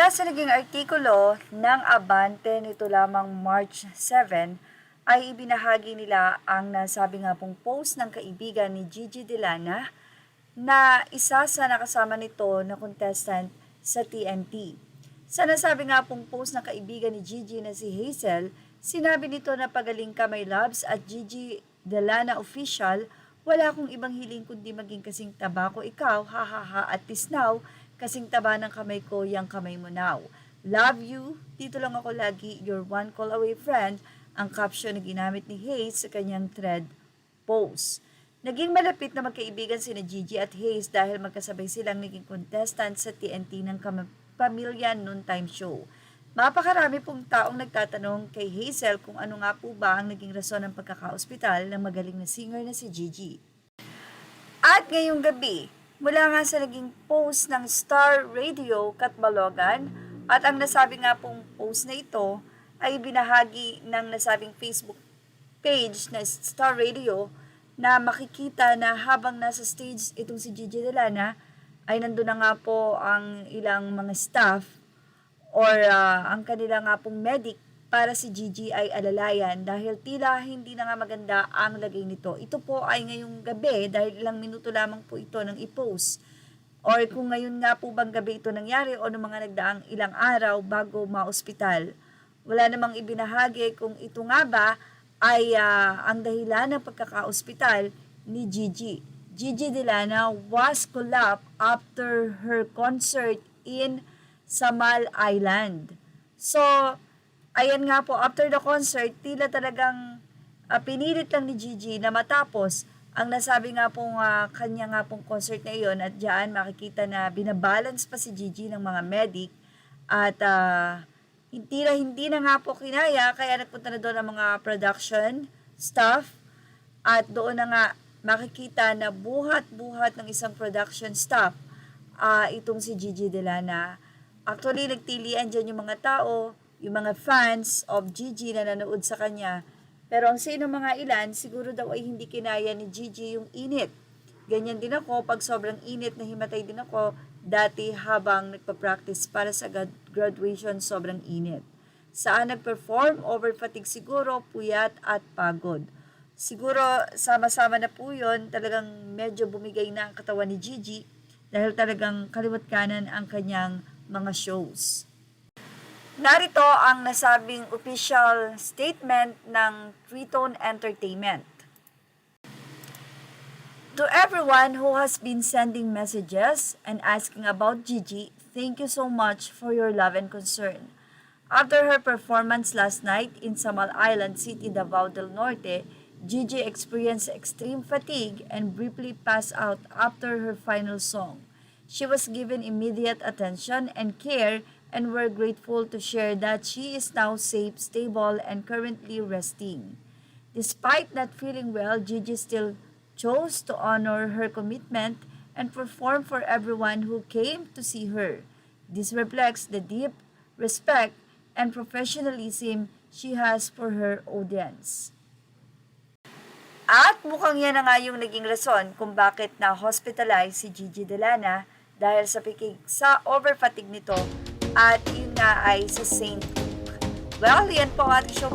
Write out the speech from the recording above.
Mula sa naging artikulo ng Abante nito lamang March 7, ay ibinahagi nila ang nasabi nga pong post ng kaibigan ni Gigi Delana na isa sa nakasama nito na contestant sa TNT. Sa nasabi nga pong post ng kaibigan ni Gigi na si Hazel, sinabi nito na pagaling ka my loves at Gigi Delana official, wala akong ibang hiling kundi maging kasing taba ko ikaw, hahaha at tisnaw, kasing taba ng kamay ko, yang kamay mo now. Love you, dito lang ako lagi, your one call away friend, ang caption na ginamit ni Hayes sa kanyang thread post. Naging malapit na magkaibigan sina Gigi at Hayes dahil magkasabay silang naging contestant sa TNT ng Pamilya Noontime Show. Mapakarami pong taong nagtatanong kay Hazel kung ano nga po ba ang naging rason ng pagkaka-ospital ng magaling na singer na si Gigi. At ngayong gabi, mula nga sa naging post ng Star Radio Katbalogan at ang nasabi nga pong post na ito ay binahagi ng nasabing Facebook page na Star Radio na makikita na habang nasa stage itong si Gigi Delana ay nandun na nga po ang ilang mga staff or ang kanila nga pong medic para si Gigi ay alalayan dahil tila hindi na nga maganda ang lagay nito. Ito po ay ngayong gabi dahil ilang minuto lamang po ito nang i-post. Or kung ngayon nga po bang gabi ito nangyari o noong mga nagdaang ilang araw bago ma-ospital. Wala namang ibinahagi kung ito nga ba ay ang dahilan ng pagkaka-ospital ni Gigi. Gigi Delana was collapsed after her concert in Samal Island. So, ayan nga po, after the concert, tila talagang pinilit lang ni Gigi na matapos ang nasabi nga pong kanya nga pong concert na iyon at diyan makikita na binabalance pa si Gigi ng mga medic at hindi na nga po kinaya kaya nagpunta na doon ang mga production staff at doon na nga makikita na buhat-buhat ng isang production staff itong si Gigi Delana. Actually, nagtilian dyan yung mga tao, yung mga fans of Gigi na nanood sa kanya. Pero ang sino mga ilan, siguro daw ay hindi kinaya ni Gigi yung init. Ganyan din ako, pag sobrang init, nahimatay din ako dati habang nagpa-practice para sa graduation, sobrang init. Saan nag-perform, over fatigue siguro, puyat at pagod. Siguro sama-sama na po yun, talagang medyo bumigay na ang katawan ni Gigi dahil talagang kaliwat kanan ang kanyang mga shows. Narito ang nasabing official statement ng Tritone Entertainment. To everyone who has been sending messages and asking about Gigi, thank you so much for your love and concern. After her performance last night in Samal Island City, Davao del Norte, Gigi experienced extreme fatigue and briefly passed out after her final song. She was given immediate attention and care, and we're grateful to share that she is now safe, stable, and currently resting. Despite not feeling well, Gigi still chose to honor her commitment and perform for everyone who came to see her. This reflects the deep respect and professionalism she has for her audience. At mukhang yan na nga yung naging rason kung bakit na-hospitalize si Gigi Delana dahil sa over-fatigue nito at yun nga ay sa St. Well, yan po ang ating show.